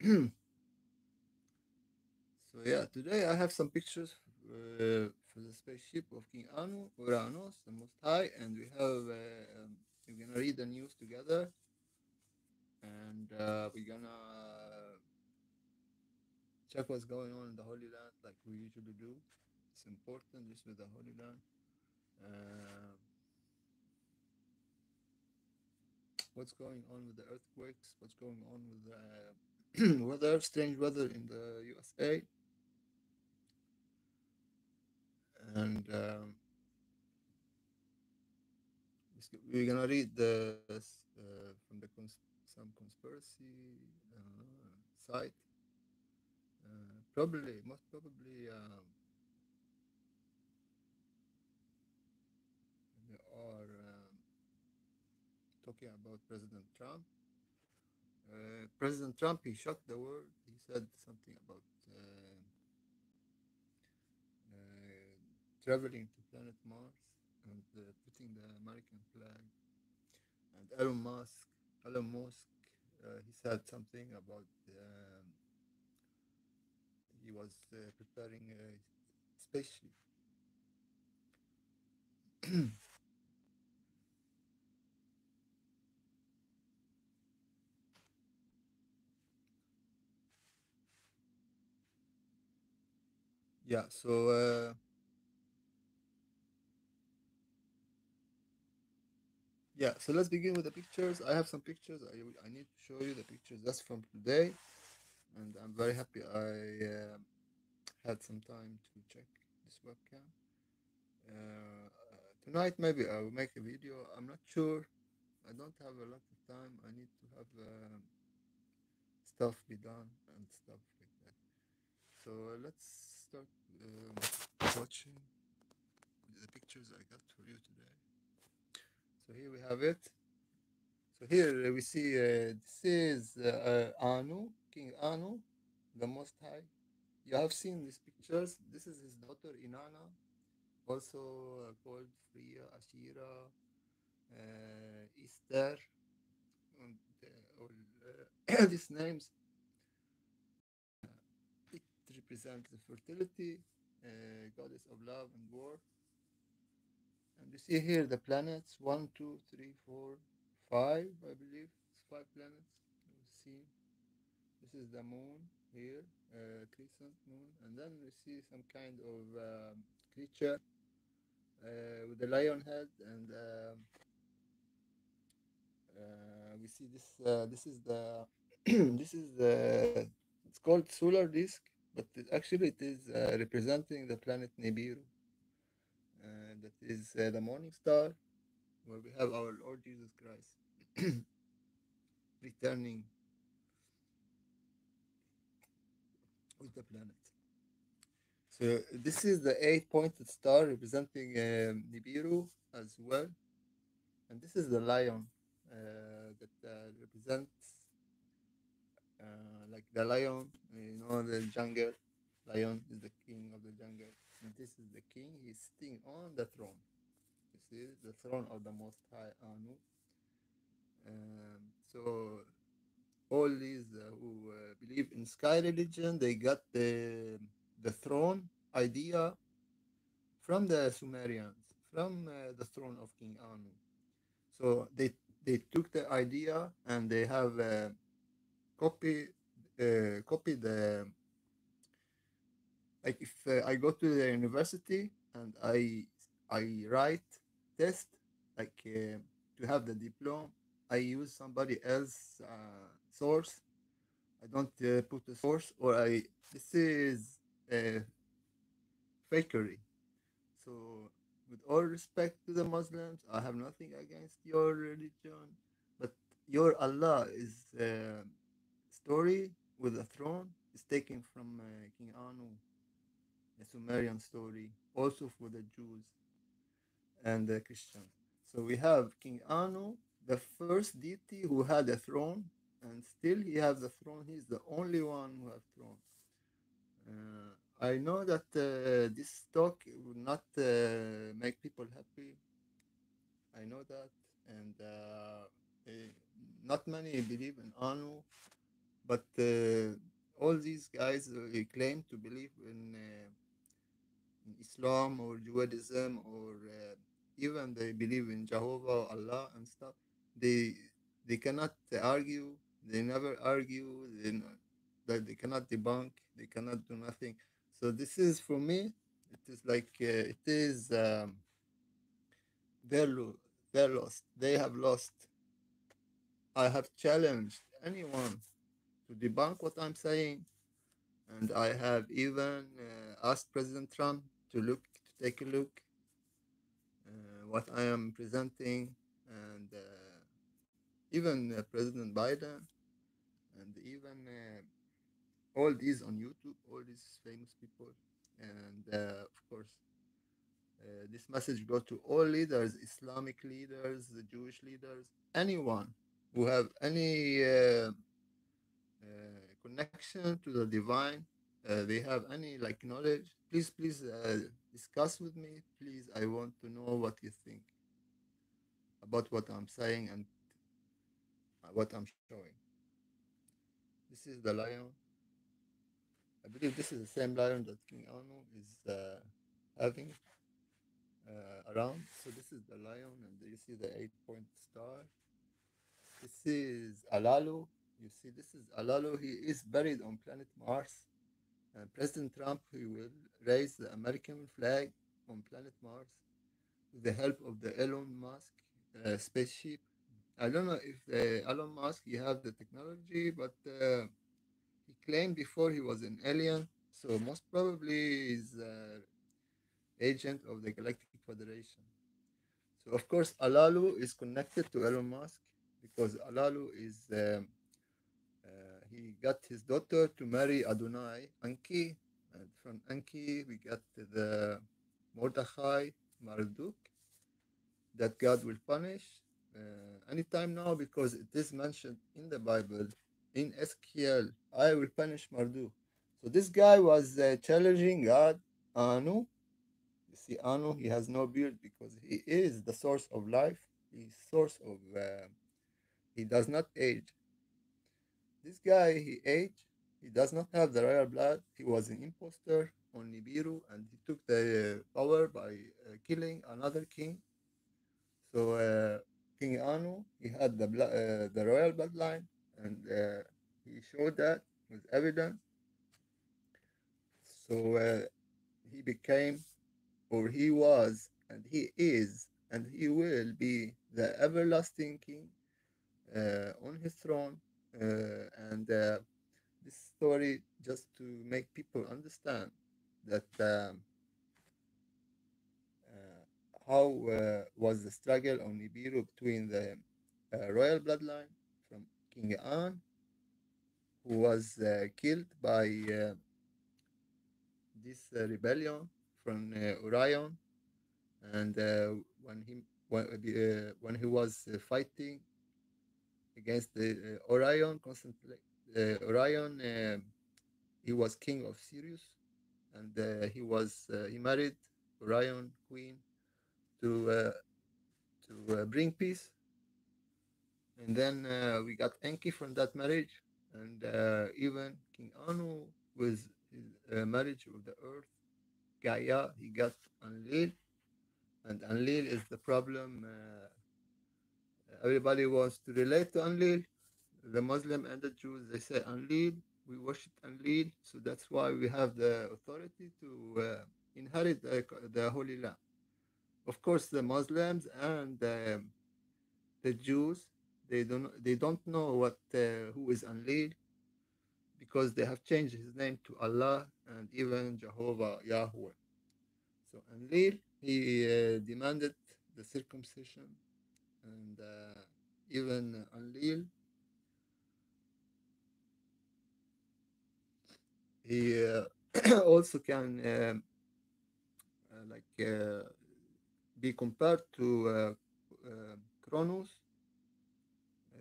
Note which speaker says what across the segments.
Speaker 1: So yeah, today I have some pictures for the spaceship of King Anu, Uranus, the Most High, and we're gonna read the news together, and we're gonna check what's going on in the Holy Land, like we usually do. It's important, this with the Holy Land. Uh, what's going on with the earthquakes? What's going on with the weather? Strange weather in the USA, and we're gonna read from some conspiracy site. Most probably, they are talking about President Trump. President Trump, he shocked the world. He said something about traveling to planet Mars and putting the American flag. And Elon Musk, he said something about he was preparing a spaceship. Yeah, so let's begin with the pictures. I have some pictures. I need to show you the pictures. That's from today, and I'm very happy had some time to check this webcam. Tonight maybe I will make a video. I'm not sure. I don't have a lot of time. I need to have stuff be done and stuff like that. So let's start watching the pictures I got for you today. So here we have it. So here we see this is Anu, King Anu, the Most High. You have seen these pictures. This is his daughter Inanna, also called Freya, Ashira, Easter, and all these names. It represents the fertility, goddess of love and war. And you see here the planets 1, 2, 3, 4, 5, I believe. It's 5 planets. You see, this is the moon here, crescent moon. And then we see some kind of creature with a lion head. And we see this. This is the. this is the. It's called solar disk, but actually it is representing the planet Nibiru. That is the morning star, where we have our Lord Jesus Christ returning with the planet. So this is the eight-pointed star representing Nibiru as well, and this is the lion that represents like the lion, the jungle. Lion is the king of the jungle, and this is the king. He's sitting on the throne. You see, the throne of the Most High Anu. So all these who believe in sky religion, they got the throne idea from the Sumerians, from the throne of King Anu. So they took the idea and they have copy copy the like if I go to the university and I write test like to have the diploma, I use somebody else source. I don't put a source, or I this is fakery. So, with all respect to the Muslims, I have nothing against your religion, but your Allah is story with a throne is taken from King Anu, a Sumerian story, also for the Jews and the Christians. So we have King Anu, the first deity who had a throne, and still he has the throne. He's the only one who has throne. I know that this talk will not make people happy. I know that, and not many believe in Anu. But all these guys claim to believe in Islam or Judaism or even they believe in Jehovah or Allah and stuff. They they cannot argue. They never argue. They cannot debunk. They cannot do nothing. So this is for me. It is like it is they're they're lost. They have lost. I have challenged anyone to debunk what I'm saying, and I have even asked President Trump to take a look what I am presenting, and even President Biden, and even all these on YouTube, all these famous people, and of course, this message goes to all leaders, Islamic leaders, the Jewish leaders, anyone who have any connection to the divine. They have any like knowledge. Please discuss with me. Please, I want to know what you think about what I'm saying and what I'm showing. This is the lion. I believe this is the same lion that King Anu is having around. So this is the lion, and you see the 8-point star. This is Alalu. You see, this is Alalu. He is buried on planet Mars. President Trump he will raise the American flag on planet Mars with the help of the Elon Musk spaceship. I don't know if Elon Musk he have the technology, but he claimed before he was an alien, so most probably he's agent of the Galactic Federation. So of course Alalu is connected to Elon Musk because Alalu is he got his daughter to marry Adonai Anki, and from Anki we got the Mordechai Marduk that God will punish anytime now because it is mentioned in the Bible in Ezekiel. I will punish Marduk. So this guy was challenging God, Anu. You see, Anu, he has no beard because he is the source of life. He's source of. He does not age. This guy, he aged. He does not have the royal blood. He was an impostor on Nibiru, and he took the power by killing another king. So King Anu, he had the royal bloodline, and he showed that with evidence. So he became, or he was, and he is, and he will be the everlasting king on his throne. And this story just to make people understand that how was the struggle on Nibiru between the royal bloodline from King An, who was killed by this rebellion from Orion, and when he was fighting against the Orion, constantly Orion, he was king of Sirius, and he married Orion queen to bring peace. And then we got Enki from that marriage, and even King Anu with his marriage with the earth, Gaia, he got Enlil, and Enlil is the problem. Everybody wants to relate to Enlil. The Muslim and the Jews, they say Enlil, we worship Enlil, so that's why we have the authority to inherit the Holy Land. Of course, the Muslims and the Jews, they don't know what who is Enlil because they have changed his name to Allah and even Jehovah Yahweh. So Enlil, he demanded the circumcision, and even Enlil, he also can like be compared to Cronus.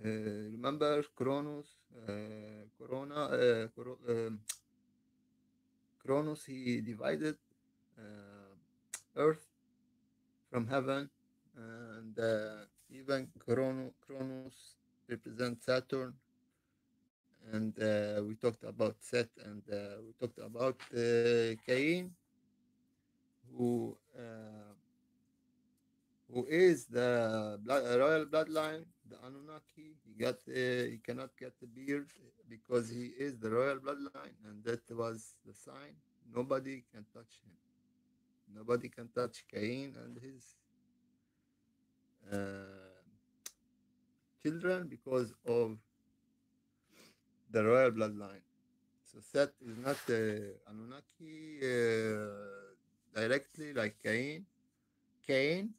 Speaker 1: Remember Cronus, Cronus, he divided uh, earth from heaven, and even Cronus represents Saturn, and and we talked about Seth, and we talked about Cain, who is the royal bloodline, the Anunnaki. He cannot get the beard because he is the royal bloodline, and that was the sign. Nobody can touch him. Nobody can touch Cain and his uh, children because of the royal bloodline. So Seth is not Anunnaki directly like Cain. Cain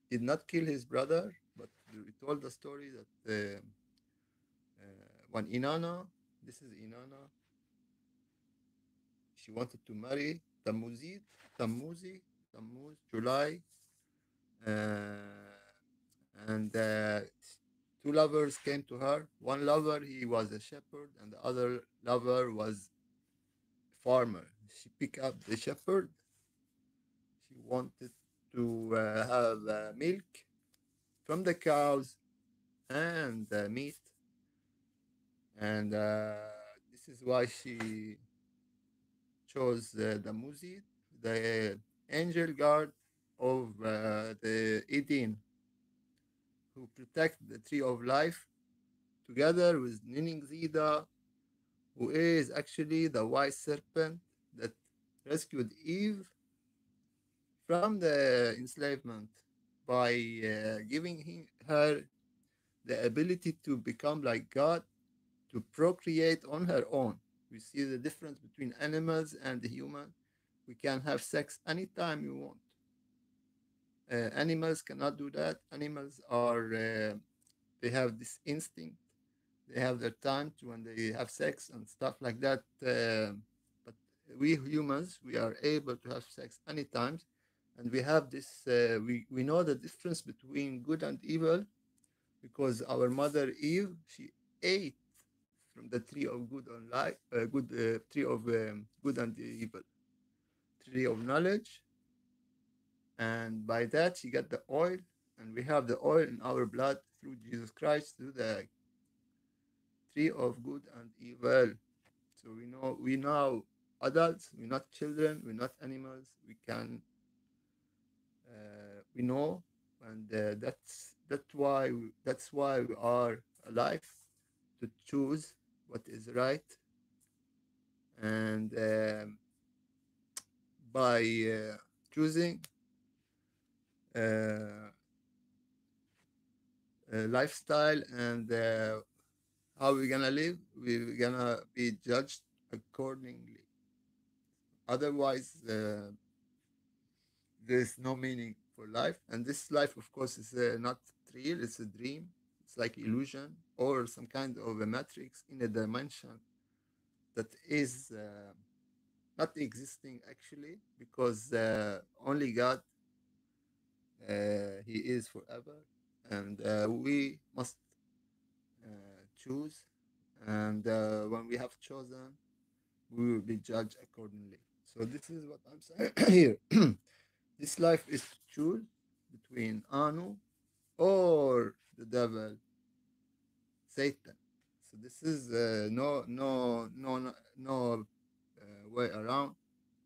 Speaker 1: did not kill his brother, but we told the story that when Inanna, this is Inanna, she wanted to marry Tammuz, July, and two lovers came to her. One lover, he was a shepherd, and the other lover was a farmer. She picked up the shepherd. She wanted to have milk from the cows and meat, and this is why she chose the Muzid, the angel guard of the Eden, who protect the tree of life, together with Nining Zida, who is actually the wise serpent that rescued Eve from the enslavement by giving her the ability to become like God, to procreate on her own. We see the difference between animals and the human. We can have sex anytime we want. Animals cannot do that. Animals are, they have this instinct. They have their time to when they have sex and stuff like that. But we humans, we are able to have sex anytime. And we have this, we know the difference between good and evil because our mother Eve, she ate from the tree of good and life, tree of good and evil, tree of knowledge, and by that she got the oil, and we have the oil in our blood through Jesus Christ, through the tree of good and evil. So we now adults, we're not children, we're not animals. We know, and that's why we are alive, to choose what is right, and by choosing lifestyle and how we're gonna live, we're gonna be judged accordingly. Otherwise, there's no meaning for life, and this life, of course, is not real. It's a dream. It's like illusion or some kind of a matrix in a dimension that is not existing actually, because only God, He is forever, and we must choose. And when we have chosen, we will be judged accordingly. So this is what I'm saying here. This life is to choose between Anu or the devil, Satan. So this is no way around.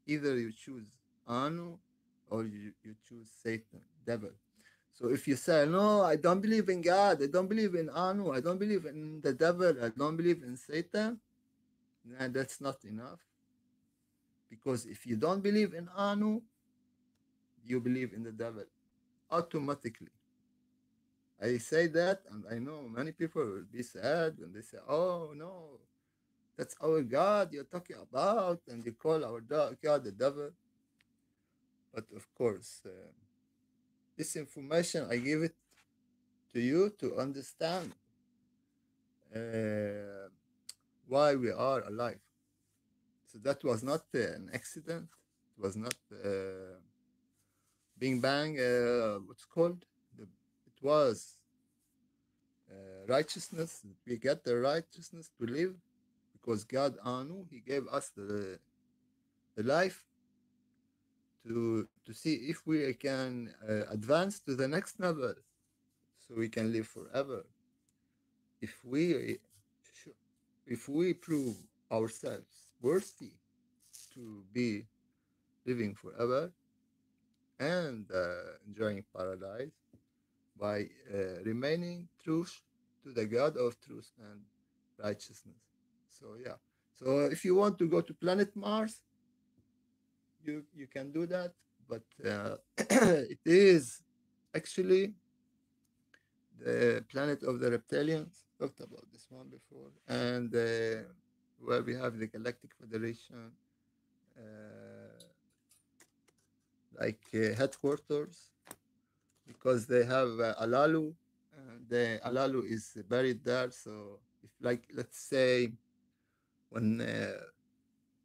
Speaker 1: Either you choose Anu or you choose Satan, devil. So if you say, no, I don't believe in God, I don't believe in Anu, I don't believe in the devil, I don't believe in Satan, then that's not enough. Because if you don't believe in Anu, you believe in the devil automatically. I say that, and I know many people will be sad when they say, oh, no, that's our God you're talking about, and you call our God the devil. But of course, this information, I give it to you to understand uh, why we are alive. So that was not an accident. It was not Bing Bang, what's called? It was righteousness. We get the righteousness to live because God Anu, He gave us the life to see if we can advance to the next level so we can live forever. If we if we prove ourselves worthy to be living forever and enjoying paradise by remaining true to the God of truth and righteousness. So yeah. So if you want to go to planet Mars, you can do that, but it is actually the planet of the reptilians. Talked about this one before, and where we have the Galactic Federation, uh, like headquarters, because they have Alalu, and the Alalu is buried there. So if, like, let's say when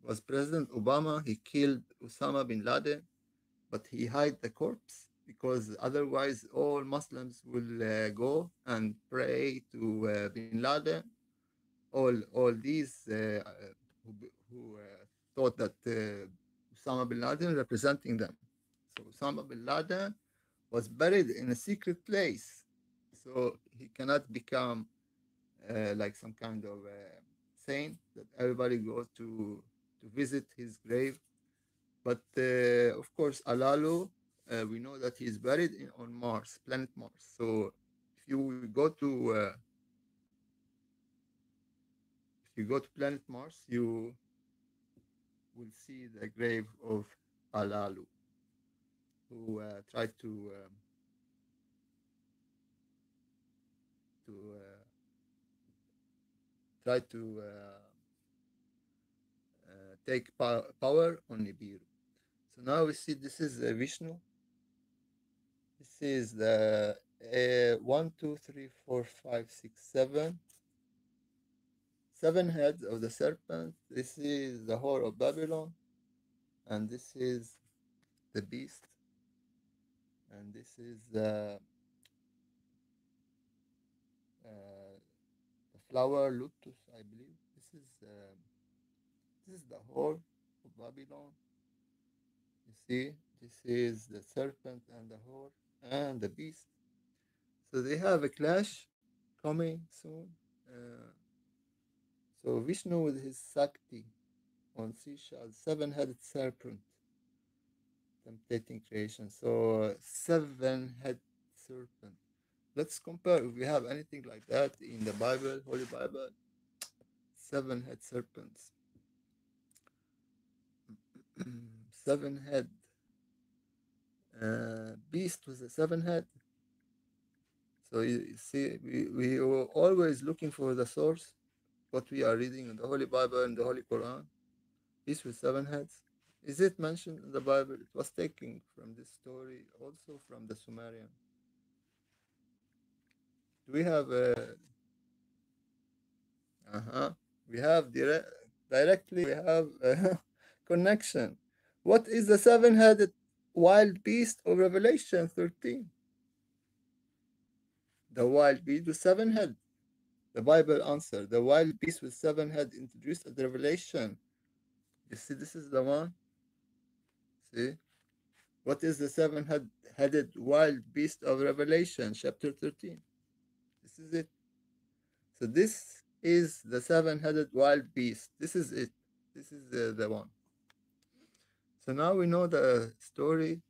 Speaker 1: was President Obama, he killed Osama bin Laden, but he hide the corpse because otherwise all Muslims will go and pray to bin Laden. All these who thought that Osama bin Laden representing them. So Osama bin Laden was buried in a secret place, so he cannot become like some kind of saint that everybody goes to visit his grave. But of course, Alalu, we know that he's buried on Mars, planet Mars. So if you go to if you go to planet Mars, you will see the grave of Alalu, who tried to try to take power on Nibiru. So now we see this is Vishnu. This is the 7 heads of the serpent. This is the whore of Babylon, and this is the beast, and this is the flower lotus, I believe. This is the whore of Babylon. You see, this is the serpent and the whore and the beast. So they have a clash coming soon. Uh, so Vishnu with his Sakti on seashell, 7-headed serpent, temptating creation. So 7-head serpent. Let's compare if we have anything like that in the Bible, Holy Bible. 7-head serpents. 7 head beast with a 7 head. So you see, we are always looking for the source, what we are reading in the Holy Bible and the Holy Quran. Beast with 7 heads. Is it mentioned in the Bible? It was taken from this story, also from the Sumerian. Do we have a uh-huh. We have directly we have a connection. What is the 7-headed wild beast of Revelation 13? The wild beast with 7 heads. The Bible answer. The wild beast with 7 heads introduced at the Revelation. You see, this is the one. See? What is the 7-headed wild beast of Revelation, chapter 13? This is it. So this is the 7-headed wild beast. This is it. This is the one. So now we know the story.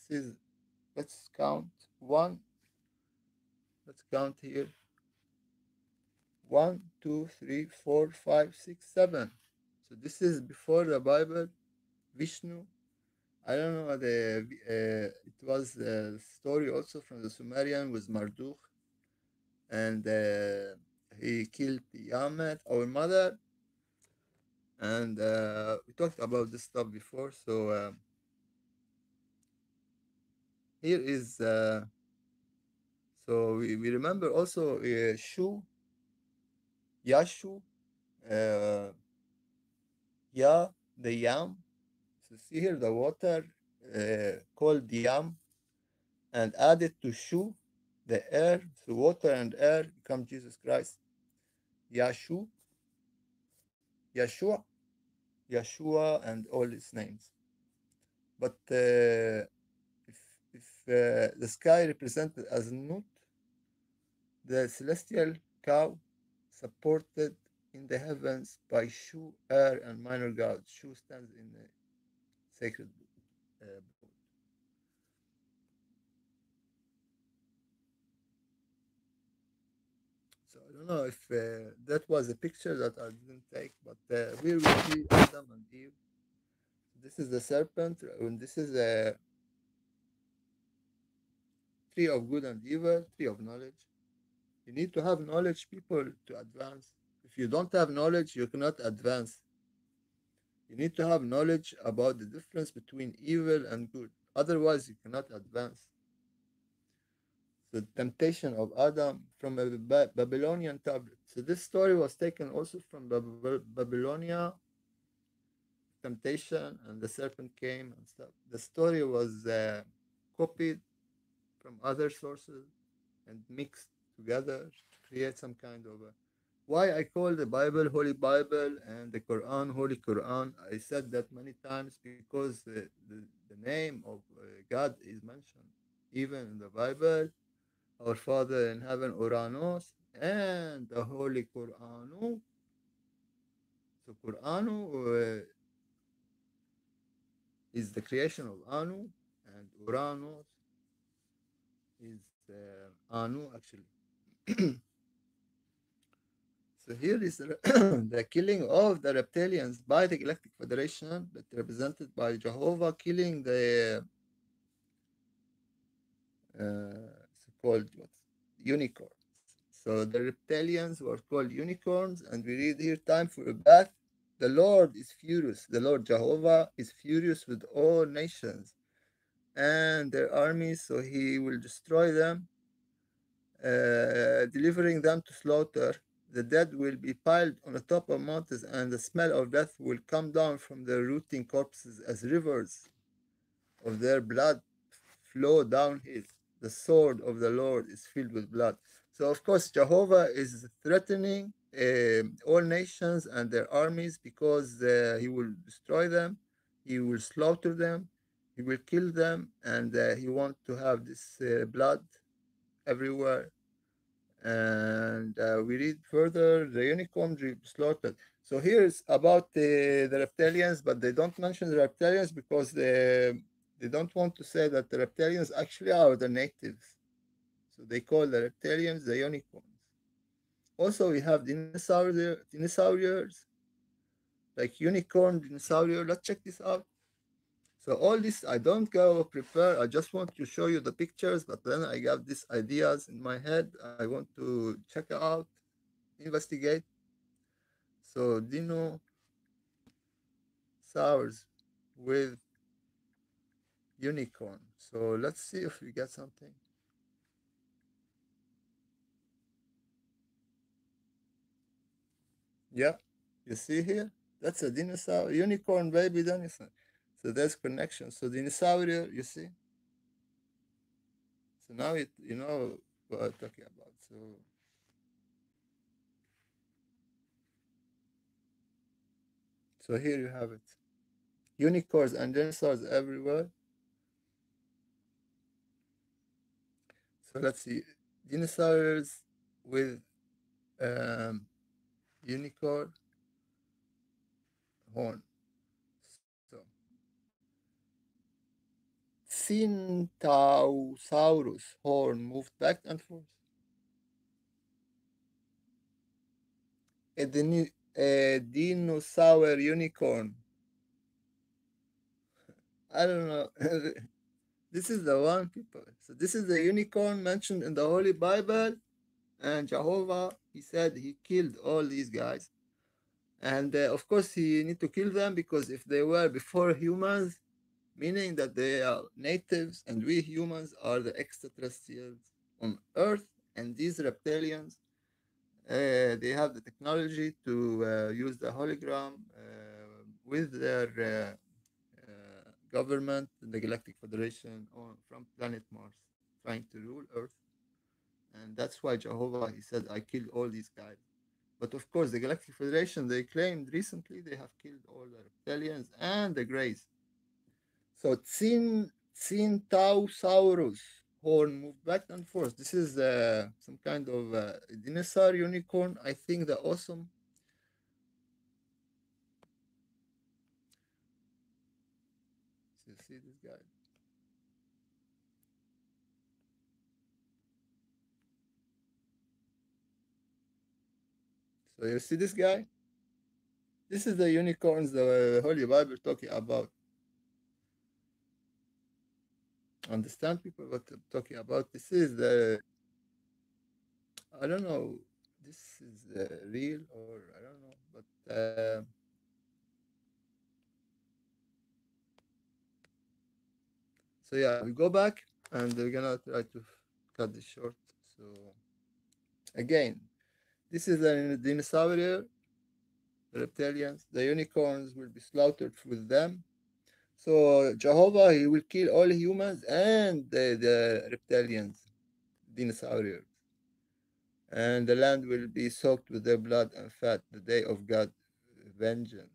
Speaker 1: This is, let's count one. Let's count here. 1, 2, 3, 4, 5, 6, 7. So this is before the Bible. Vishnu. I don't know. It was a story also from the Sumerian with Marduk, and he killed Yamet, our mother, and we talked about this stuff before. So here is so we remember also Shu, Yashu, uh, Ya, the Yam. So see here the water called Yam, and added to Shu, the air. So water and air become Jesus Christ. Yashu, Yeshua, Yeshua, and all its names. But if the sky represented as Nut, the celestial cow supported in the heavens by Shu, Er, and minor gods. Shu stands in the sacred boat. So I don't know if that was a picture that I didn't take, but here we see Adam and Eve. This is the serpent, and this is a tree of good and evil, tree of knowledge. You need to have knowledge, people, to advance. If you don't have knowledge, you cannot advance. You need to have knowledge about the difference between evil and good. Otherwise, you cannot advance. The temptation of Adam from a Babylonian tablet. So this story was taken also from Babylonia, temptation, and the serpent came and stuff. The story was copied from other sources and mixed together to create some kind of a. Why I call the Bible Holy Bible and the Quran Holy Quran? I said that many times because the name of God is mentioned even in the Bible. Our Father in heaven, Uranos, and the Holy Quranu. So Quranu is the creation of Anu, and Uranos is Anu actually. So here is the killing of the reptilians by the Galactic Federation, that represented by Jehovah, killing the so-called what, unicorns. So the reptilians were called unicorns, and we read here, time for a bath. The Lord is furious. The Lord Jehovah is furious with all nations and their armies, so he will destroy them, delivering them to slaughter. The dead will be piled on the top of mountains, and the smell of death will come down from their rotting corpses as rivers of their blood flow downhill. The sword of the Lord is filled with blood. So, of course, Jehovah is threatening all nations and their armies because he will destroy them, he will slaughter them, he will kill them, and he wants to have this blood everywhere. And we read further, the unicorn slaughtered. So here's about the reptilians, but they don't mention the reptilians because they don't want to say that the reptilians actually are the natives. So they call the reptilians the unicorns. Also, we have dinosaurs, like unicorn, dinosaur. Let's check this out. So all this, I don't go prepare. I just want to show you the pictures, but then I got these ideas in my head. I want to check out, investigate. So dinosaurs with unicorn. So let's see if we get something. Yeah, you see here? That's a dinosaur, unicorn baby dinosaur. So there's connection. So dinosaur, you see? So now you know what I'm talking about. So here you have it. Unicorns and dinosaurs everywhere. So let's see. Dinosaurs with um, unicorn horn. So Centausaurus horn moved back and forth. A dinosaur unicorn. I don't know. This is the one, people. So this is the unicorn mentioned in the Holy Bible, and Jehovah, he said he killed all these guys. And of course, he need to kill them because if they were before humans, meaning that they are natives and we humans are the extraterrestrials on Earth, and these reptilians, they have the technology to use the hologram with their government, the Galactic Federation, from planet Mars, trying to rule Earth. And that's why Jehovah, he said, I killed all these guys. But of course, the Galactic Federation, they claimed recently they have killed all the reptilians and the Greys. So Centaurus horn moved back and forth. This is some kind of dinosaur unicorn. I think the awesome You see this guy? So you see this guy? This is the unicorns the Holy Bible talking about. Understand people what I'm talking about? This is the, I don't know, this is real or I don't know, but so yeah, we go back and we're gonna try to cut this short. So again, this is the dinosaur, the reptilians. The unicorns will be slaughtered with them. So Jehovah, he will kill all humans and the reptilians, dinosaurs, and the land will be soaked with their blood and fat. The day of God vengeance.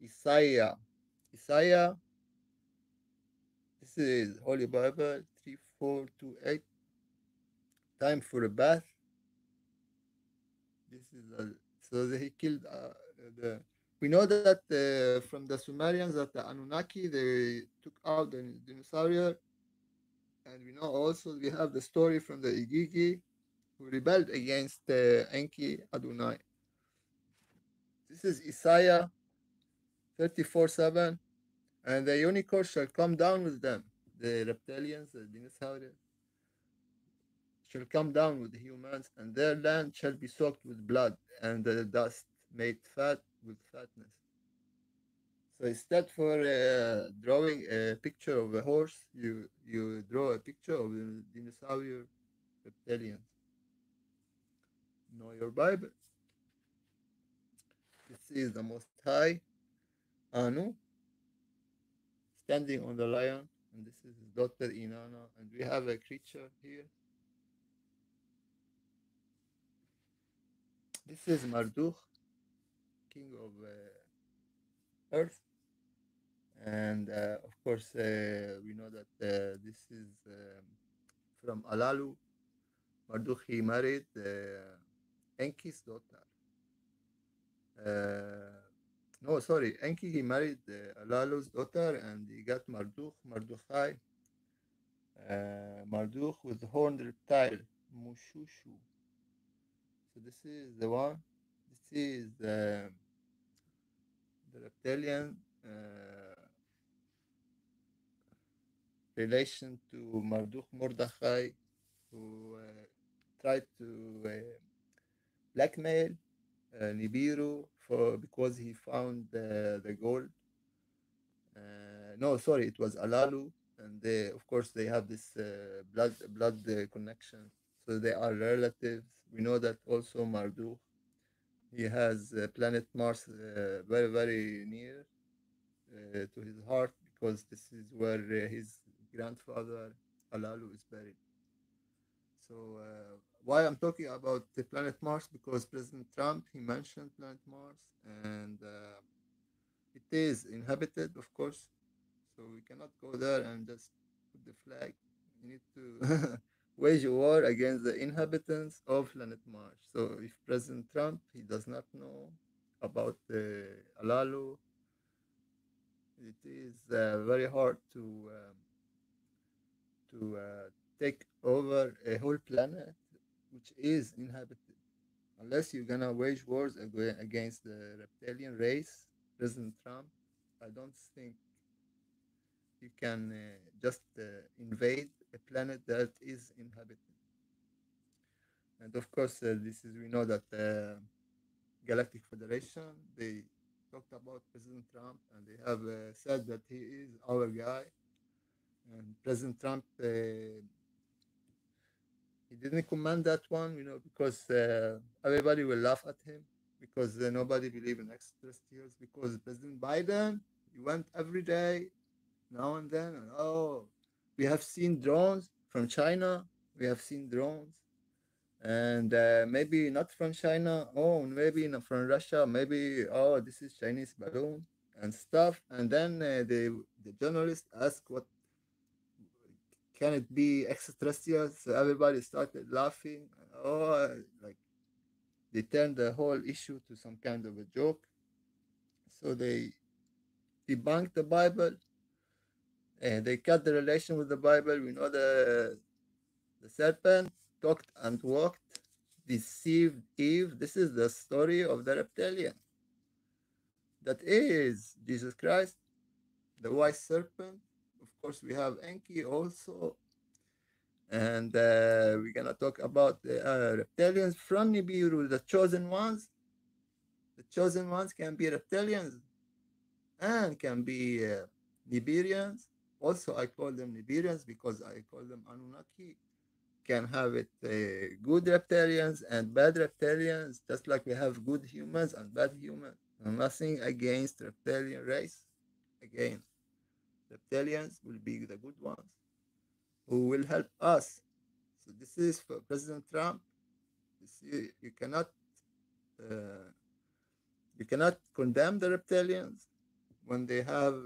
Speaker 1: Isaiah, Isaiah. This is Holy Bible 3428. Time for a bath. This is so he killed the. We know that from the Sumerians that the Anunnaki they took out the dinosaur, and we know also we have the story from the Igigi who rebelled against Enki Adonai. This is Isaiah 34:7, and the unicorn shall come down with them. The reptilians, the dinosaurs, shall come down with the humans, and their land shall be soaked with blood, and the dust made fat with fatness. So instead for drawing a picture of a horse, you draw a picture of a dinosaur reptilian. Know your Bible. This is the Most High, Anu, standing on the lion, and this is his daughter Inanna, and we have a creature here. This is Marduk, king of earth, and of course we know that this is from Alalu. Marduk he married Enki's daughter. No, sorry, Enki he married Alalu's daughter, and he got Marduk, Mardukhai, Marduk with the horned reptile, Mushushu. So this is the one. This is the reptilian relation to Marduk Mordechai, who tried to blackmail Nibiru for because he found the gold. No, sorry, it was Alalu, and they, of course, they have this blood connection, so they are relatives. We know that also Marduk, he has planet Mars very near to his heart because this is where his grandfather Alalu is buried. So why I'm talking about the planet Mars, because President Trump he mentioned planet Mars, and it is inhabited, of course. So we cannot go there and just put the flag. We need to wage a war against the inhabitants of planet Mars. So if President Trump he does not know about Alalu, it is very hard to take over a whole planet which is inhabited. Unless you're gonna wage wars against the reptilian race, President Trump, I don't think you can just invade a planet that is inhabited. And of course, this is we know that Galactic Federation they talked about President Trump and they have said that he is our guy. And President Trump he didn't command that one, because everybody will laugh at him because nobody believe in extraterrestrials. Because President Biden he went every day now and then, and oh, we have seen drones from China. We have seen drones, and maybe not from China. Oh, maybe not from Russia. Maybe oh, this is Chinese balloon and stuff. And then the journalist asked, "What can it be extraterrestrials?" So everybody started laughing. Oh, like they turned the whole issue to some kind of a joke. So they debunked the Bible, They cut the relation with the Bible. We know the serpent talked and walked, deceived Eve. This is the story of the reptilian. That is Jesus Christ, the wise serpent. Of course, we have Enki also. And we're going to talk about the reptilians from Nibiru, the chosen ones. The chosen ones can be reptilians and can be Nibirians. Also, I call them Nibirians because I call them Anunnaki. Can have it good reptilians and bad reptilians, just like we have good humans and bad humans. Nothing against reptilian race. Again, reptilians will be the good ones who will help us. So this is for President Trump. You cannot uh, you cannot condemn the reptilians when they have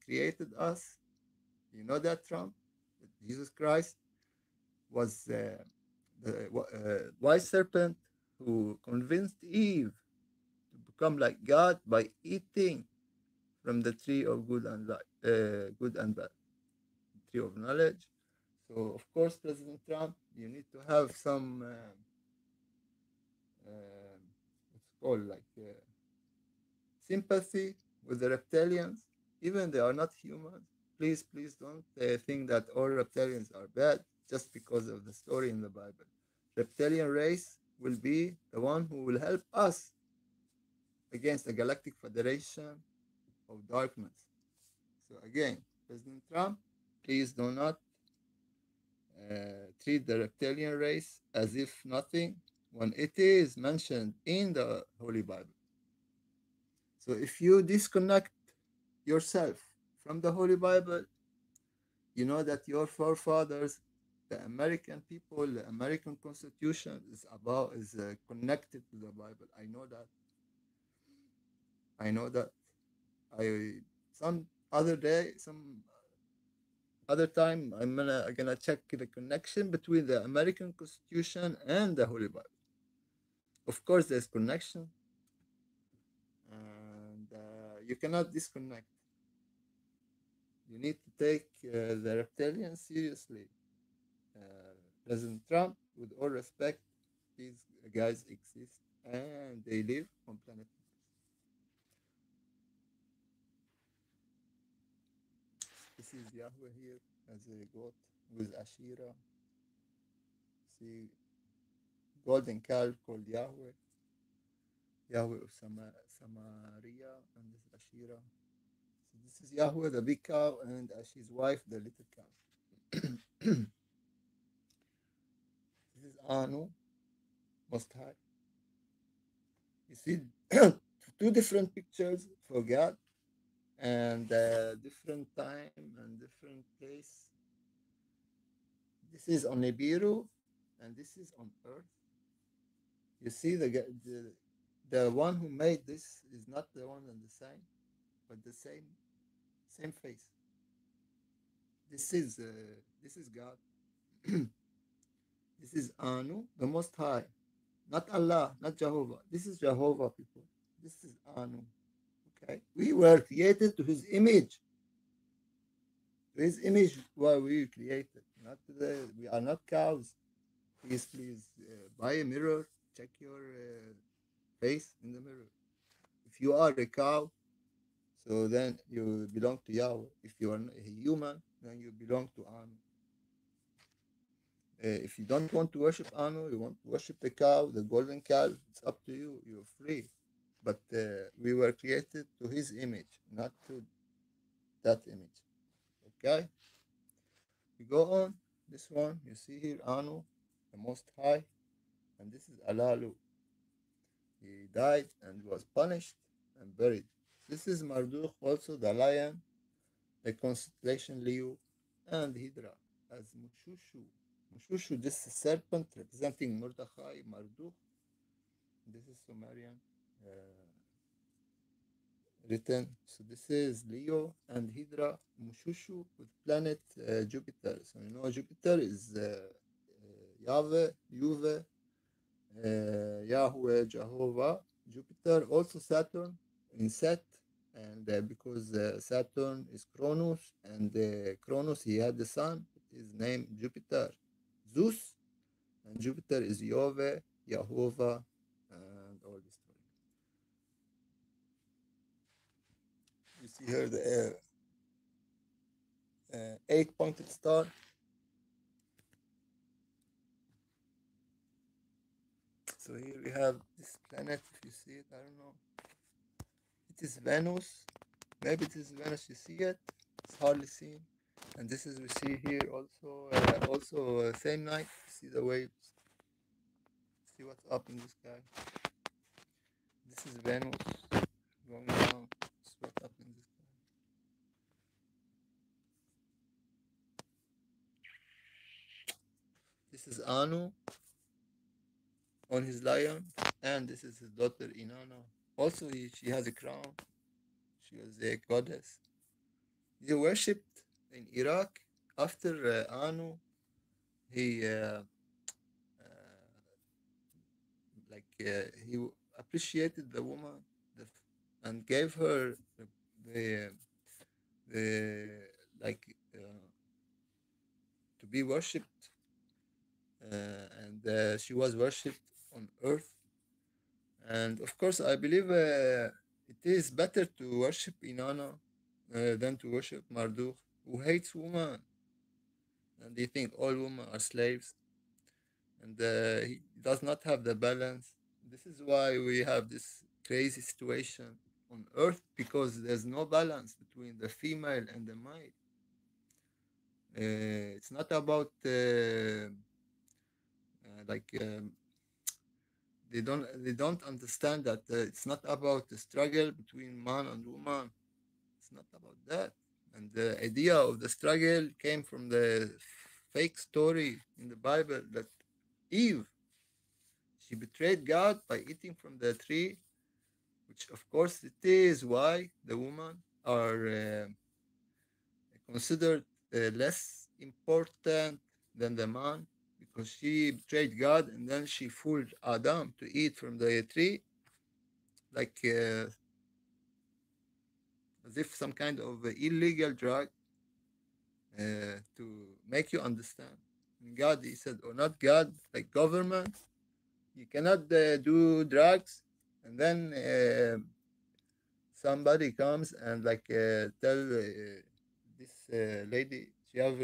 Speaker 1: created us. You know that, Trump? That Jesus Christ was the wise serpent who convinced Eve to become like God by eating from the tree of good and bad, tree of knowledge. So, of course, President Trump, you need to have some what's called like sympathy with the reptilians, even they are not humans. Please, please don't think that all reptilians are bad just because of the story in the Bible. Reptilian race will be the one who will help us against the Galactic Federation of Darkness. So again, President Trump, please do not treat the reptilian race as if nothing when it is mentioned in the Holy Bible. So if you disconnect yourself from the Holy Bible, you know that your forefathers, the American people, the American Constitution is connected to the Bible. I know that. I know that. I some other day, some other time, I'm gonna check the connection between the American Constitution and the Holy Bible. Of course, there's connection, and you cannot disconnect. You need to take the reptilians seriously. President Trump, with all respect, these guys exist and they live on planet Mars. This is Yahweh here as a goat with Ashira. See, golden calf called Yahweh, Yahweh of Samaria, and this is Ashira. So this is Yahweh, the big cow, and his wife, the little cow. This is Anu, Most High. You see two different pictures for God and different time and different place. This is on Nibiru and this is on Earth. You see the one who made this is not the one and the same, but the same face. This is God. This is Anu, the Most High, not Allah, not Jehovah. This is Jehovah, people. This is Anu. Okay, we were created to His image. To His image were we created. Not we are not cows. Please, please, buy a mirror. Check your face in the mirror. If you are a cow, so then you belong to Yahweh. If you are a human, then you belong to Anu. If you don't want to worship Anu, you want to worship the cow, the golden calf, it's up to you. You're free. But we were created to His image, not to that image. Okay? We go on. This one, you see here, Anu, the Most High, and this is Alalu. He died and was punished and buried. This is Marduk, also the lion, the constellation Leo, and Hydra as Mushushu. Mushushu, this is serpent representing Mordechai, Marduk. This is Sumerian written. So this is Leo and Hydra, Mushushu with planet Jupiter. So you know Jupiter is Yahweh, Yuve, Yahweh, Jehovah, Jupiter, also Saturn in Set, and because Saturn is Cronus, and Cronus he had the son. His name Jupiter, Zeus, and Jupiter is Yahweh, Yehovah, and all this story. You see here the 8-pointed star. So here we have this planet. If you see it, I don't know. It is Venus. Maybe it is Venus. You see it? It's hardly seen. And this is we see here also. Same night. See the waves. See what's up in the sky. This is Venus going down. It's what's up in the sky. This is Anu on his lion, and this is his daughter Inanna. Also, she has a crown. She was a goddess. They worshipped in Iraq after Anu. He he appreciated the woman and gave her the the like to be worshipped, and she was worshipped on earth. And of course, I believe it is better to worship Inanna than to worship Marduk, who hates women, and they think all women are slaves, and he does not have the balance. This is why we have this crazy situation on Earth, because there's no balance between the female and the male. It's not about like they don't understand that it's not about the struggle between man and woman. It's not about that. And the idea of the struggle came from the fake story in the Bible that Eve, she betrayed God by eating from the tree, which of course it is why the women are considered less important than the man, because she betrayed God and then she fooled Adam to eat from the tree, like as if some kind of illegal drug to make you understand. And God, he said, or not God, like government, you cannot do drugs, and then somebody comes and like tell this lady she have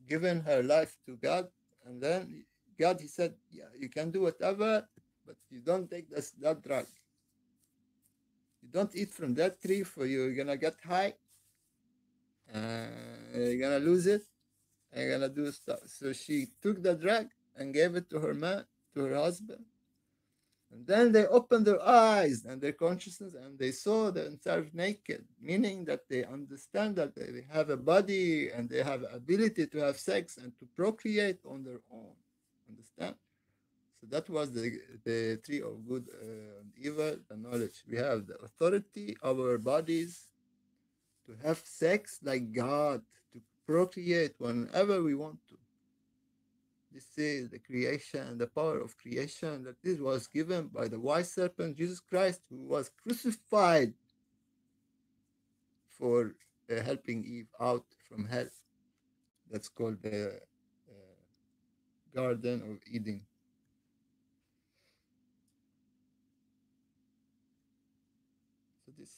Speaker 1: given her life to God, and then God, he said, yeah, you can do whatever, but you don't take that drug. You don't eat from that tree, for you're gonna get high, you're gonna lose it, and you're gonna do stuff. So she took the drug and gave it to her man, to her husband. And then they opened their eyes and their consciousness, and they saw themselves naked, meaning that they understand that they have a body and they have ability to have sex and to procreate on their own. Understand? So that was the tree of good and evil, the knowledge. We have the authority over our bodies to have sex like God, to procreate whenever we want to. This is the creation and the power of creation that this was given by the wise serpent Jesus Christ, who was crucified for helping Eve out from hell. That's called the Garden of Eden.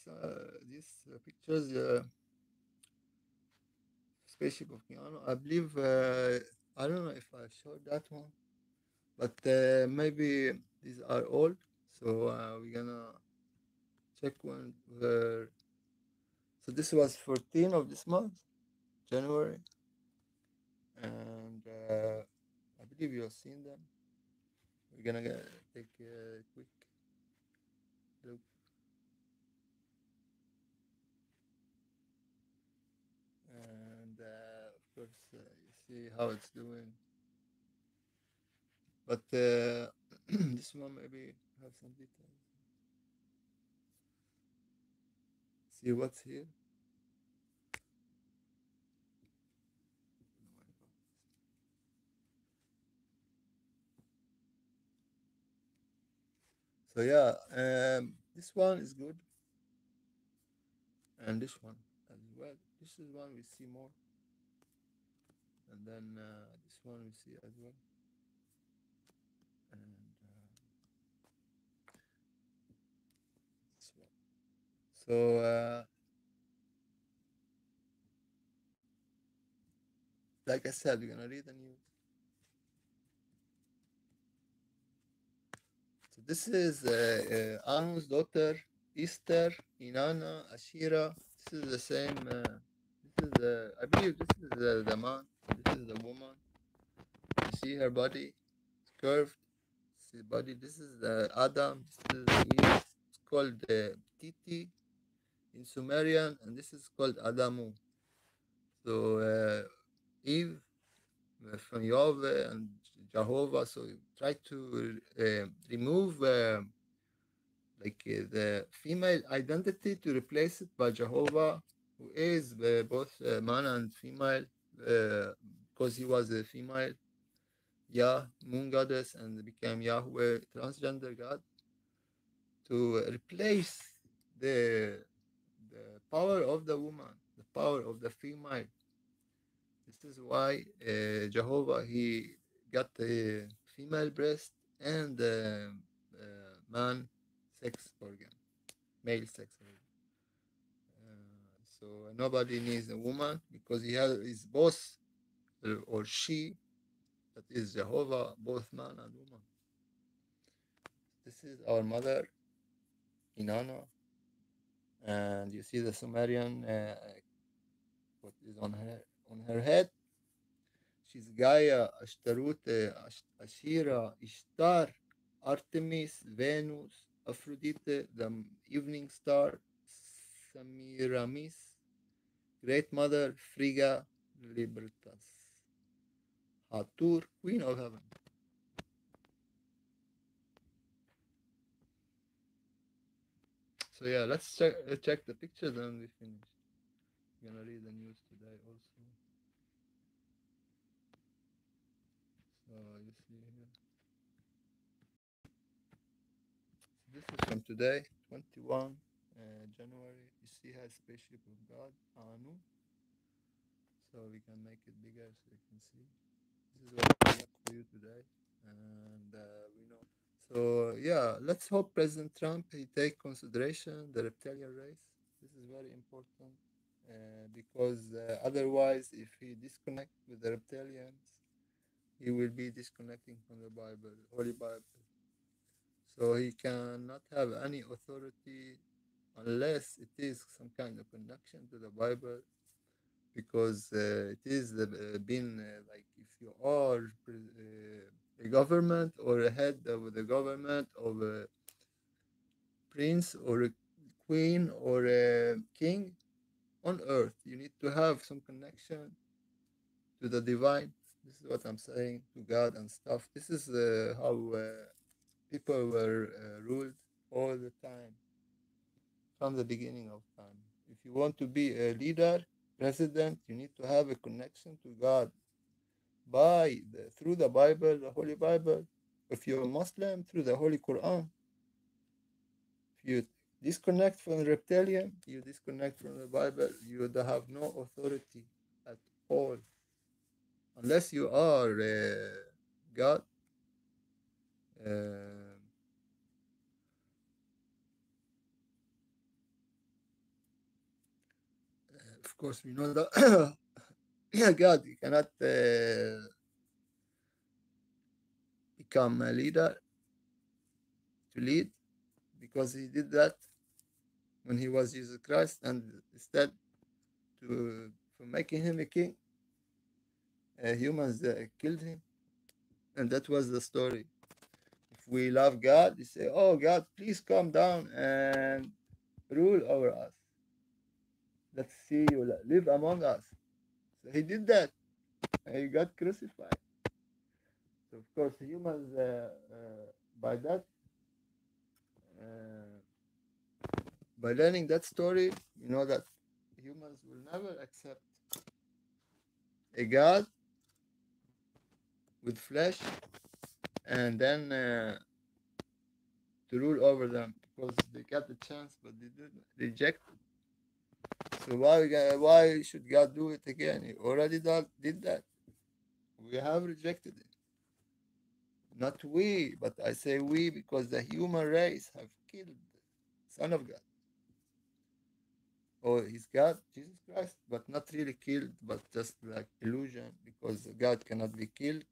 Speaker 1: So these pictures, spaceship of Keanu, I believe, I don't know if I showed that one, but maybe these are old. So we're gonna check one where. So this was 14 of this month, January, and I believe you have seen them. We're gonna take a quick look, and of course you see how it's doing. But this one maybe have some details. See what's here. So yeah, This one is good, and this one as well. This is one we see more, and then this one we see as well, and this one. So like I said, we're gonna read the news. So this is Anu's daughter, Esther, Inanna, Ashira. This is the same. This is I believe this is the man. This is the woman. You see her body, it's curved. See body. This is the Adam. This is Eve. It's called Titi in Sumerian, and this is called Adamu. So Eve from Yahweh and Jehovah. So you try to remove the female identity to replace it by Jehovah, who is both man and female, because he was a female, moon goddess, and became Yahweh, transgender god, to replace the the power of the woman, the power of the female. This is why Jehovah he got a female breast and man sex organ, male sex organ. So nobody needs a woman because he has is both or she, that is Jehovah, both man and woman. This is our mother, Inanna, and you see the Sumerian what is on her head. She's Gaia, Ashtarut, Ashira, Ishtar, Artemis, Venus, Aphrodite, the evening star, Semiramis, Great Mother, Frigga, Libertas, Hathor, Queen of Heaven. So yeah, let's check the pictures and we finish. I'm gonna read the news today also. So you see here. This is from today, 21 January. You see her spaceship of God, Anu. So we can make it bigger so you can see. This is what I got for you today, and we know. So yeah, let's hope President Trump he take consideration the reptilian race. This is very important because otherwise, if he disconnect with the reptilians, he will be disconnecting from the Bible, Holy Bible. So he cannot have any authority unless it is some kind of connection to the Bible, because it is been like if you are a government or a head of the government of a prince or a queen or a king on earth, you need to have some connection to the divine. This is what I'm saying, to God and stuff. This is how people were ruled all the time from the beginning of time. If you want to be a leader, president, you need to have a connection to God through the Bible, the Holy Bible. If you're a Muslim, through the Holy Quran. If you disconnect from the reptilian, you disconnect from the Bible, you have no authority at all. Unless you are God. Of course, we know that yeah, God, you cannot become a leader to lead, because he did that when he was Jesus Christ, and instead for making him a king, humans killed him, and that was the story. If we love God, we say, "Oh God, please come down and rule over us. Let's see you live among us." So he did that, and he got crucified. So of course, humans by that. By learning that story, you know that humans will never accept a God with flesh and then to rule over them. because they got the chance, but they did reject it. So why should God do it again? He already did that. We have rejected it. Not we, but I say we because the human race have killed the Son of God. Or he's God, Jesus Christ, but not really killed, but just like illusion, because God cannot be killed.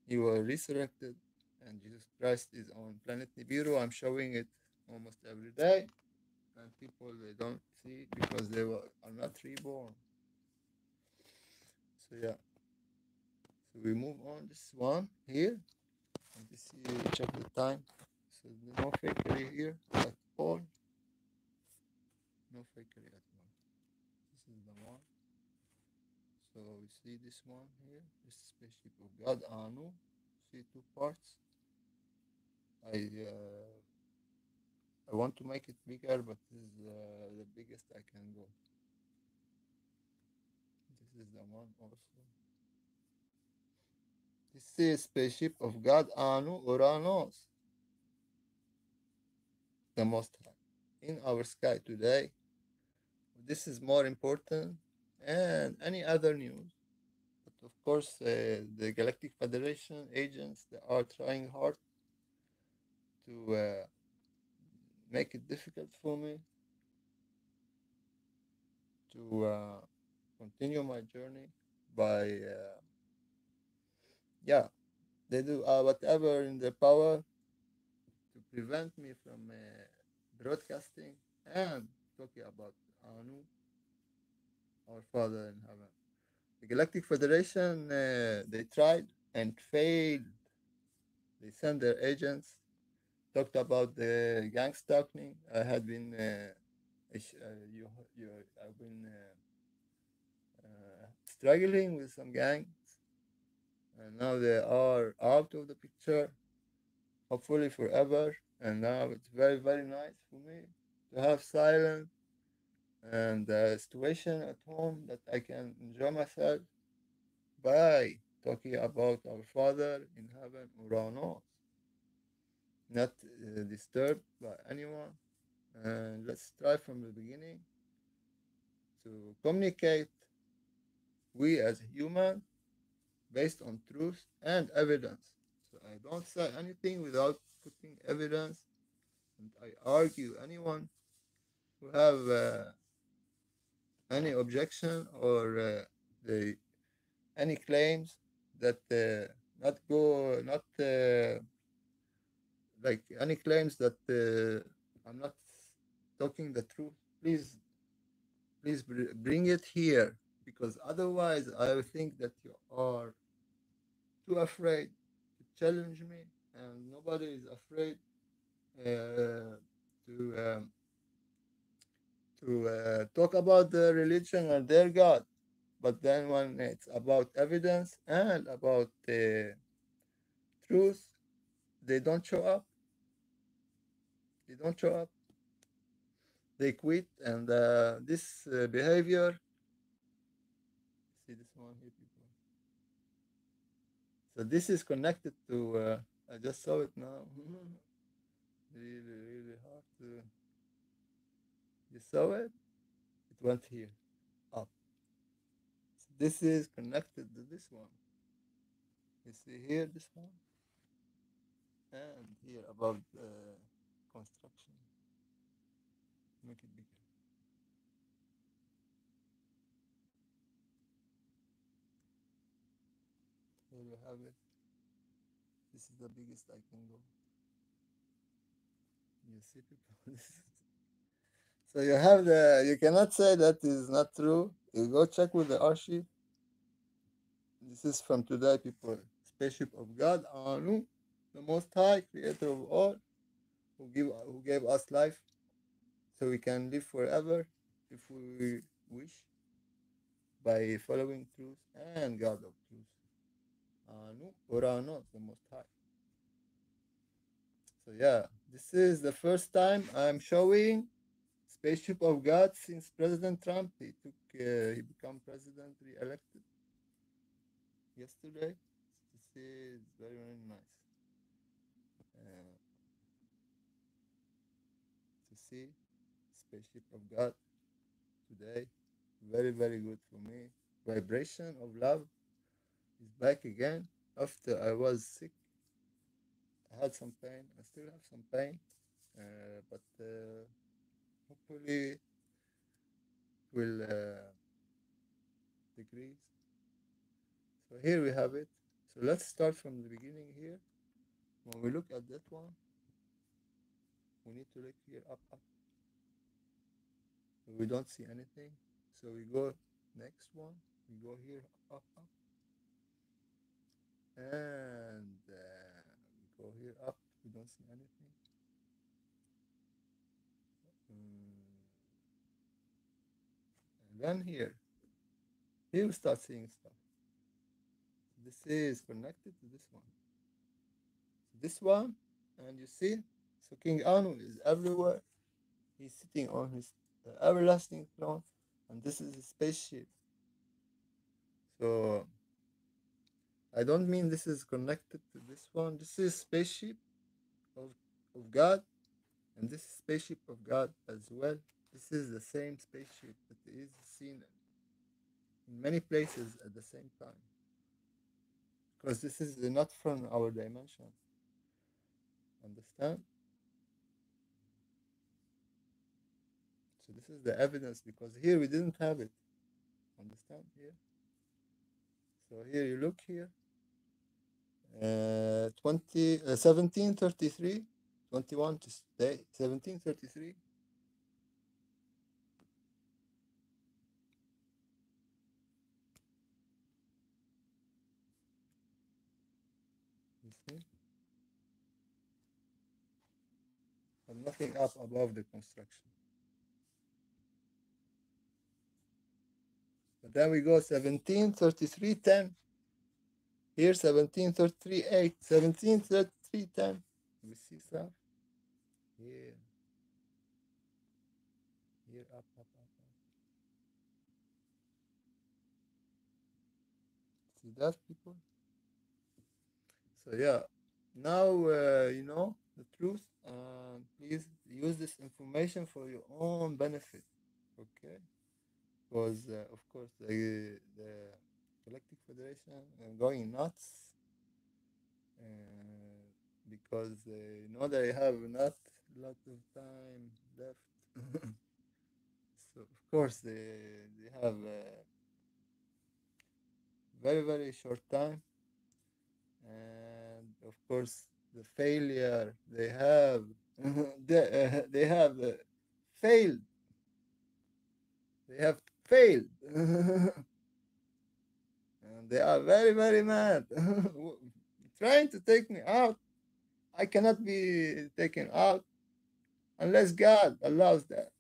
Speaker 1: He was resurrected, and Jesus Christ is on planet Nibiru. I'm showing it almost every day, and people they don't see because are not reborn. So yeah, so we move on. This one here, and this check the time. So no fakery here at all. No fakery at all. This is the one. So we see this one here. This spaceship of God Anu. See two parts. I want to make it bigger, but this is the biggest I can go. This is the one also. This is spaceship of God Anu Uranus, the Most High, in our sky today. This is more important and any other news. But of course, the Galactic Federation agents they are trying hard to make it difficult for me to continue my journey by yeah, they do whatever in their power to prevent me from broadcasting and talking about Anu, our Father in heaven. The Galactic Federation, they tried and failed. They sent their agents, talked about the gang stalking. I had been, I've been struggling with some gangs, and now they are out of the picture, hopefully forever. And now it's very, very nice for me to have silence and a situation at home that I can enjoy myself by talking about our Father in heaven, Uranos, not disturbed by anyone. And let's try from the beginning to communicate we as human based on truth and evidence. So I don't say anything without putting evidence, and I argue anyone who have any objection or the any claims that not like any claims that I'm not talking the truth. Please bring it here because otherwise I think that you are too afraid to challenge me, and nobody is afraid to talk about the religion or their God. But then when it's about evidence and about the truth, they don't show up. They don't show up. They quit, and this behavior. See this one here, people. So this is connected to. I just saw it now. Really, really hard to. You saw it? It went here, up. So this is connected to this one. You see here, this one, and here about construction. Make it bigger. Here you have it. This is the biggest I can go. You see, people. So you have the. You cannot say that is not true. You go check with the archive. This is from today, people. Spaceship of God, Anu, the Most High, Creator of all, who gave us life, so we can live forever if we wish by following truth and God of truth. Anu, Urano, the Most High. So yeah, this is the first time I'm showing spaceship of God since President Trump. He become president re-elected yesterday. This is very, very nice. Uh, see spaceship of God today. Very, very good for me. Vibration of love is back again. After I was sick, I had some pain. I still have some pain, but hopefully it will decrease. So here we have it. So let's start from the beginning here. When we look at that one, we need to look here up, up. We don't see anything. So we go next one. We go here up, up. And we go here up. We don't see anything. And then here we start seeing stuff. This is connected to this one. This one, and you see, so King Anu is everywhere. He's sitting on his everlasting throne, and this is his spaceship. So I don't mean this is connected to this one. This is spaceship of, of God, and this is spaceship of God as well. This is the same spaceship that is seen in many places at the same time. Because this is not from our dimension. Understand? So this is the evidence, because here we didn't have it. Understand here? So here you look here. 1733, 21 to stay, 1733. You see? And nothing up above the construction. But then we go 1733, 10. Here 1733, 8. 1733, 10. We see stuff. Here. Here, up, up, up, up. See that, people? So yeah, now you know the truth, and please use this information for your own benefit, okay? Because of course the Galactic Federation going nuts, because you know they have not a lot of time left. So of course they have very, very short time, and of course the failure they have they have failed, they have failed. And they are very, very mad. Trying to take me out. I cannot be taken out unless God allows that.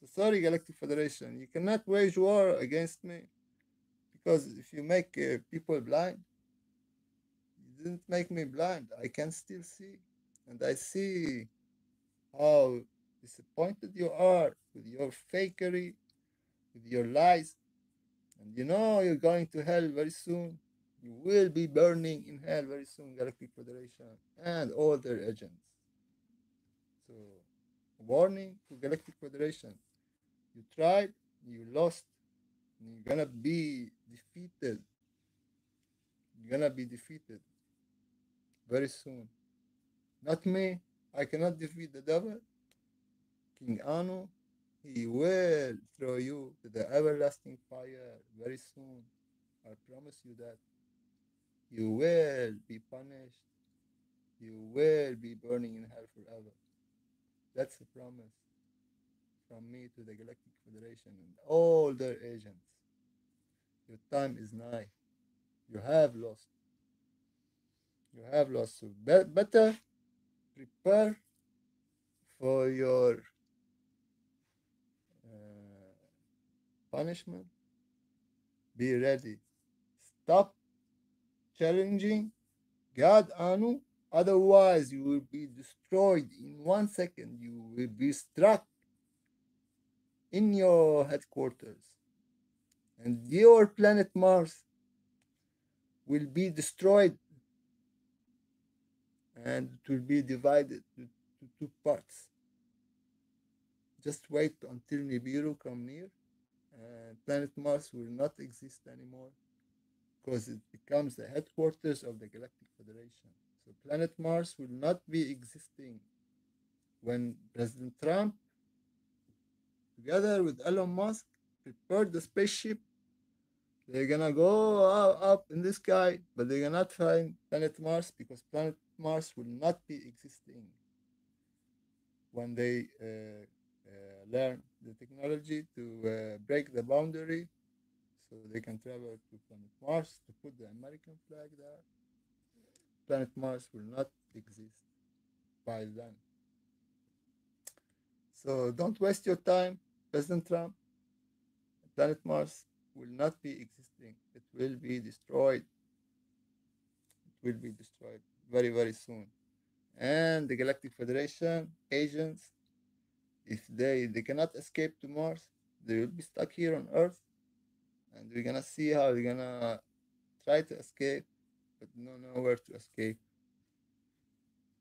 Speaker 1: So sorry, Galactic Federation, you cannot wage war against me, because if you make people blind, you didn't make me blind. I can still see, and I see how disappointed you are with your fakery, with your lies, and you know you're going to hell very soon. You will be burning in hell very soon, Galactic Federation and all their agents. So, warning to Galactic Federation: you tried, you lost, and you're gonna be defeated. You're gonna be defeated very soon. Not me. I cannot defeat the devil. King Anu, he will throw you to the everlasting fire very soon. I promise you that. You will be punished. You will be burning in hell forever. That's a promise from me to the Galactic Federation and all their agents. Your time is nigh. You have lost. You have lost. So better prepare for your punishment. Be ready. Stop challenging God, Anu. Otherwise, you will be destroyed in 1 second. You will be struck in your headquarters. And your planet Mars will be destroyed, and it will be divided to two parts. Just wait until Nibiru come near, and planet Mars will not exist anymore because it becomes the headquarters of the Galactic Federation. So planet Mars will not be existing when President Trump, together with Elon Musk, prepared the spaceship. They're gonna go up in the sky, but they cannot find planet Mars because planet Mars will not be existing when they learn the technology to break the boundary so they can travel to planet Mars to put the American flag there. Planet Mars will not exist by then. So don't waste your time, President Trump. Planet Mars will not be existing. It will be destroyed. It will be destroyed very, very soon. And the Galactic Federation agents, if they cannot escape to Mars, they will be stuck here on Earth. And we're gonna see how they're gonna try to escape, but no nowhere to escape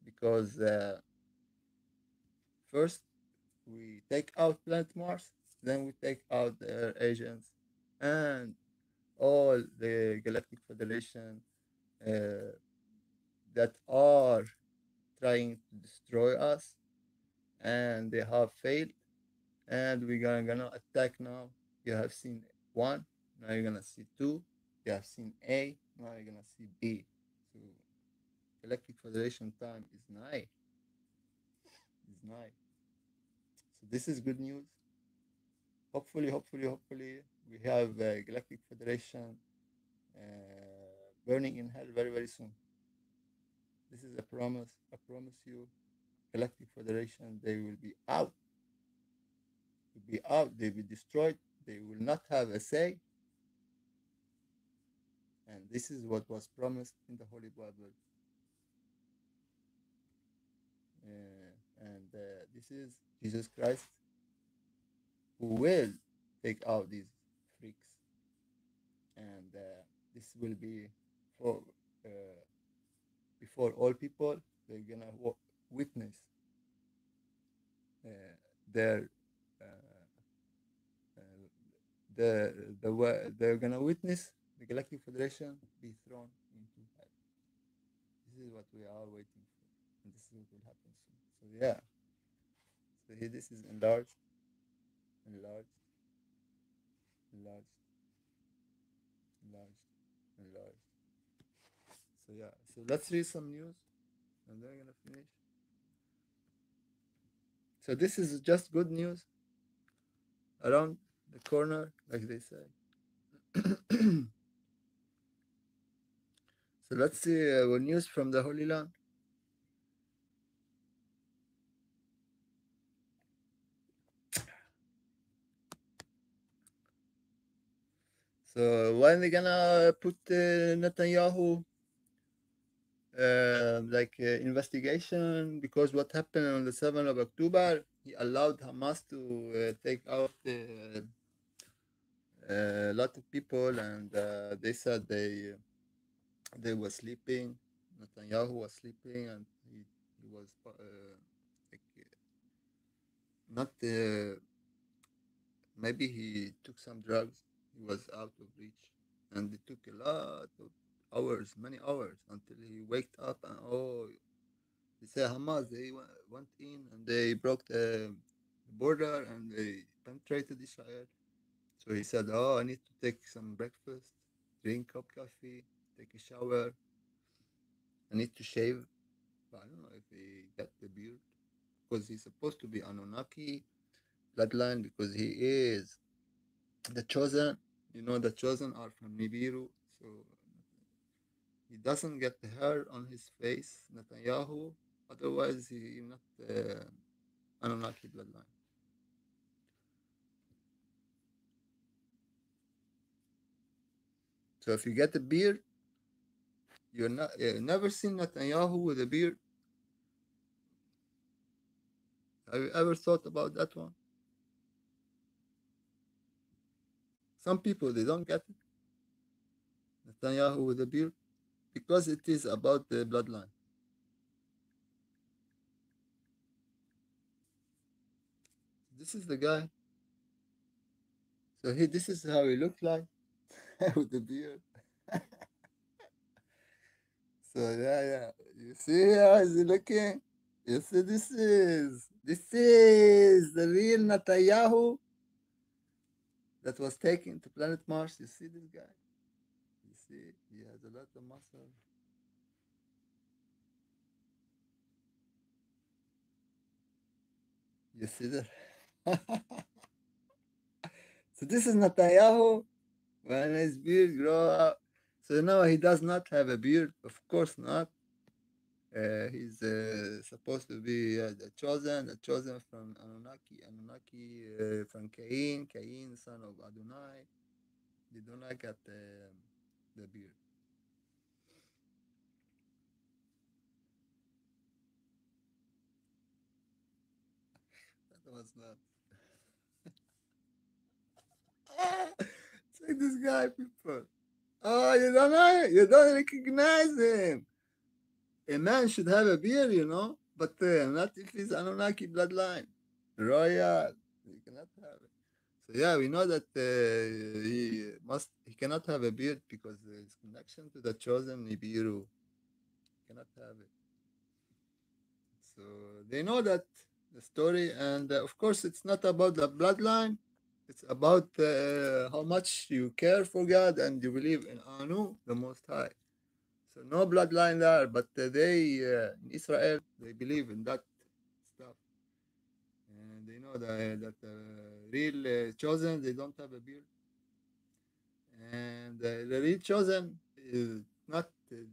Speaker 1: because first we take out planet Mars, then we take out their agents and all the Galactic Federation uh, that are trying to destroy us, and they have failed. And we're gonna attack now. You have seen one, now you're gonna see two. You have seen A, now you're gonna see B. So Galactic Federation time is nigh. Is nigh. So this is good news. Hopefully, we have Galactic Federation burning in hell very, very soon. This is a promise. I promise you, Galactic Federation, they will be out. Will be out. They will be destroyed. They will not have a say. And this is what was promised in the Holy Bible. And this is Jesus Christ who will take out these freaks. And this will be for before all people. They're gonna witness uh, their uh, uh, they're gonna witness the Galactic Federation be thrown into hell. This is what we are waiting for, and this is what will happen soon. So yeah, so here this is enlarged, enlarged, enlarged, enlarged, enlarged. So yeah, so let's read some news, and then I'm gonna finish. So this is just good news around the corner, like they say. So let's see what news from the Holy Land. So when they gonna put Netanyahu investigation because what happened on the 7th of October, he allowed Hamas to take out a lot of people, and they said they were sleeping. Netanyahu was sleeping, and he was like not maybe he took some drugs. He was out of reach, and it took a lot of hours, many hours, until he waked up and oh, they say Hamas, they went in and they broke the border and they penetrated Israel. So he said, oh, I need to take some breakfast, drink cup coffee, take a shower. I need to shave. But I don't know if he got the beard because he's supposed to be Anunnaki bloodline because he is the chosen. You know, the chosen are from Nibiru. So he doesn't get the hair on his face, Netanyahu. Otherwise, he not Anunnaki bloodline. So if you get a beard, you're not never seen Netanyahu with a beard. Have you ever thought about that one? Some people they don't get it. Netanyahu with a beard because it is about the bloodline. this is the guy. So this is how he looked like with the beard. So yeah. You see how is he looking? You see, this is the real Netanyahu that was taken to planet Mars. You see this guy? You see, he has a lot of muscle. You see that? So this is Netanyahu when his beard grow up. So no, he does not have a beard. Of course not. He's supposed to be the chosen from Anunnaki from Cain, son of Adonai. They do not get the beard. That was not. Check this guy, people. Oh, you don't recognize him. A man should have a beard, but not if he's Anunnaki bloodline. Royal, he cannot have it. So yeah, we know that he cannot have a beard because his connection to the chosen Nibiru cannot have it. So they know that the story, and of course, it's not about the bloodline. It's about how much you care for God and you believe in Anu, the Most High. So no bloodline there, but they in Israel they believe in that stuff, and they know that real chosen they don't have a beard, and the real chosen is not to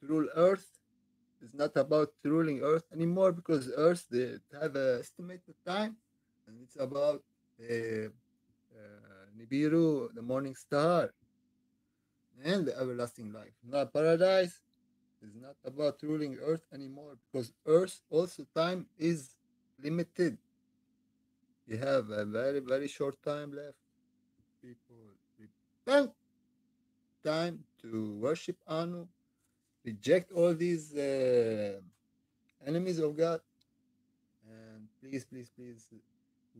Speaker 1: rule Earth. It's not about ruling Earth anymore because Earth they have a estimated time, and it's about Nibiru, the morning star, and the everlasting life. Now paradise is not about ruling Earth anymore because Earth also time is limited. You have a very, very short time left. People repent time to worship Anu, reject all these enemies of God, and please,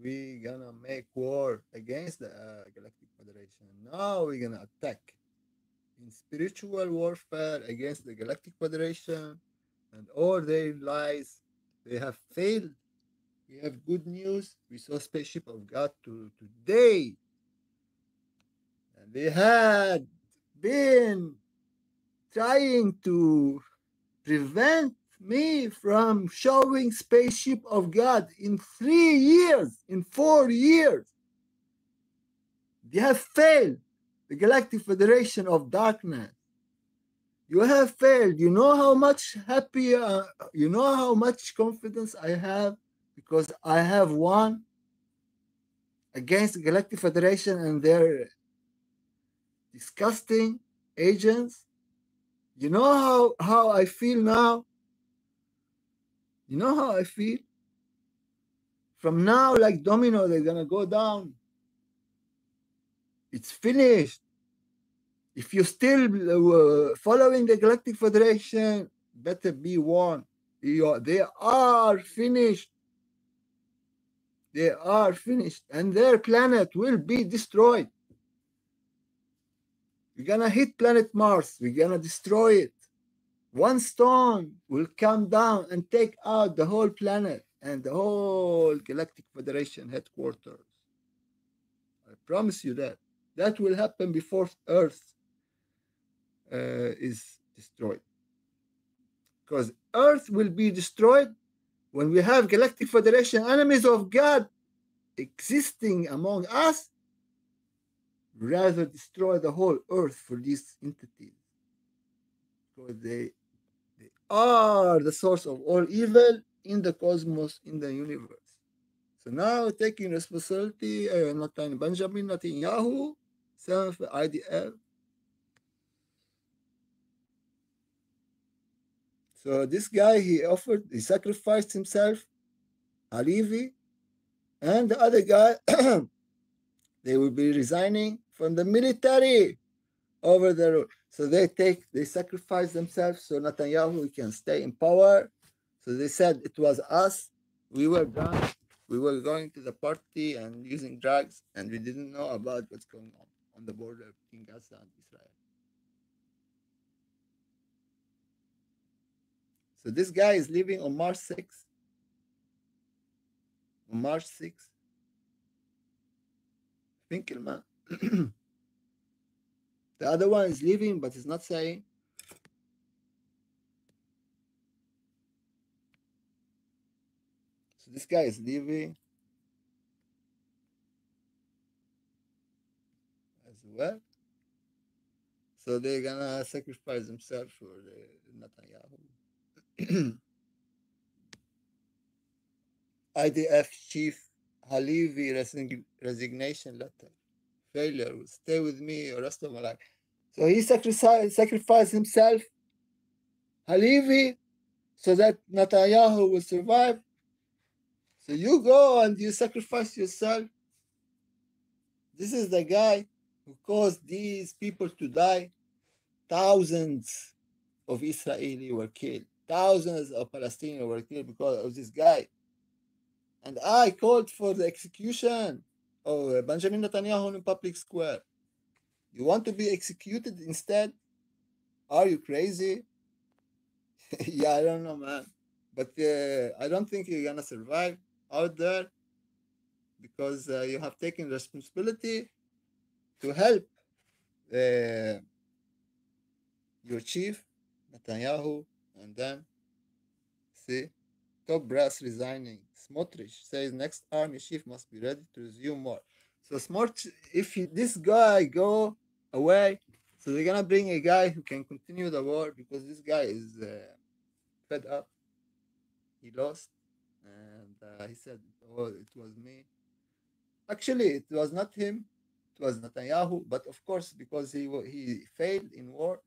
Speaker 1: we gonna make war against the Galactic Federation. Now we're gonna attack in spiritual warfare against the Galactic Federation and all their lies. They have failed. We have good news. We saw spaceship of God today, and they had been trying to prevent me from showing spaceship of God in 3 years, in 4 years. They have failed. The Galactic Federation of Darkness. You have failed. You know how much happy, you know how much confidence I have because I have won against the Galactic Federation and their disgusting agents. You know how I feel now? You know how I feel? From now, like domino, they're going to go down. It's finished. If you're still following the Galactic Federation, better be warned. They are finished. They are finished. And their planet will be destroyed. We're going to hit planet Mars. We're going to destroy it. One stone will come down and take out the whole planet and the whole Galactic Federation headquarters. I promise you that. That will happen before Earth is destroyed. Because Earth will be destroyed when we have Galactic Federation enemies of God existing among us, rather destroy the whole Earth for these entities. Because they are the source of all evil in the cosmos, in the universe. So now taking responsibility, Benjamin Netanyahu, son of IDF. So this guy, he sacrificed himself, Halevi, and the other guy, they will be resigning from the military over the road. So they sacrifice themselves so Netanyahu can stay in power. So they said it was us. We were done. We were going to the party and using drugs, and we didn't know about what's going on the border between Gaza and Israel. So this guy is living on March 6th. On March 6th. Finkelman. The other one is leaving, but he's not saying. So this guy is leaving as well. So they're gonna sacrifice themselves for Netanyahu. IDF chief Halevi resignation letter. Failure will stay with me or rest of my life. So he sacrificed himself, Halevi, so that Netanyahu will survive. So you go and you sacrifice yourself. This is the guy who caused these people to die. Thousands of Israeli were killed. Thousands of Palestinians were killed because of this guy. And I called for the execution of Benjamin Netanyahu in public square. You want to be executed instead? Are you crazy? Yeah, I don't know, man. But I don't think you're gonna survive out there because you have taken responsibility to help your chief, Netanyahu, and then see, top brass resigning. Smotrich says next army chief must be ready to resume war. So Smotrich, if this guy go away, so they're gonna bring a guy who can continue the war because this guy is fed up. He lost, and he said, "Oh, it was me." Actually, it was not him. It was Netanyahu. But of course, because he failed in war,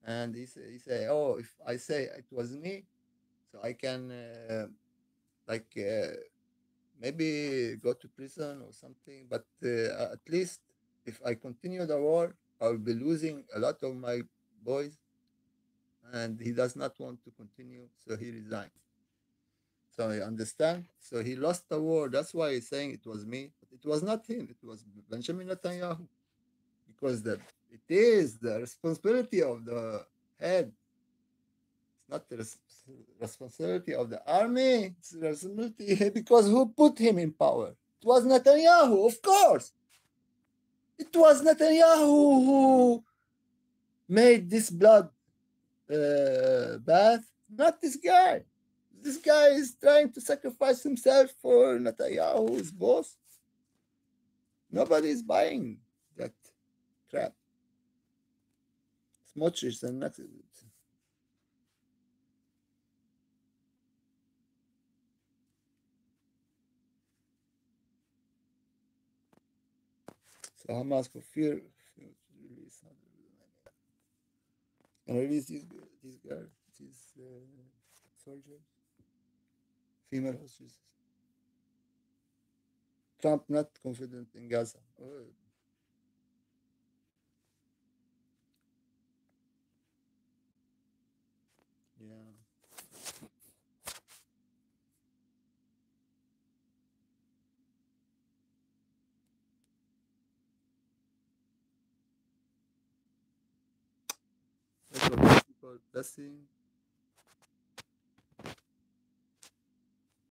Speaker 1: and he say, "Oh, if I say it was me, so I can like maybe go to prison or something. But at least if I continue the war, I'll be losing a lot of my boys." And he does not want to continue, so he resigned. So I understand. So he lost the war. That's why he's saying it was me. But it was not him. It was Benjamin Netanyahu. Because it is the responsibility of the head. It's not the responsibility of the army. It's the responsibility because who put him in power? It was Netanyahu, of course. It was Netanyahu who made this blood bath, not this guy. This guy is trying to sacrifice himself for Netanyahu's boss. Nobody is buying that crap. Smotrich and next. So Hamas for fear release and release these guys, these soldiers, female hostages. Trump not confident in Gaza. Oh. Yeah. That's what people blessing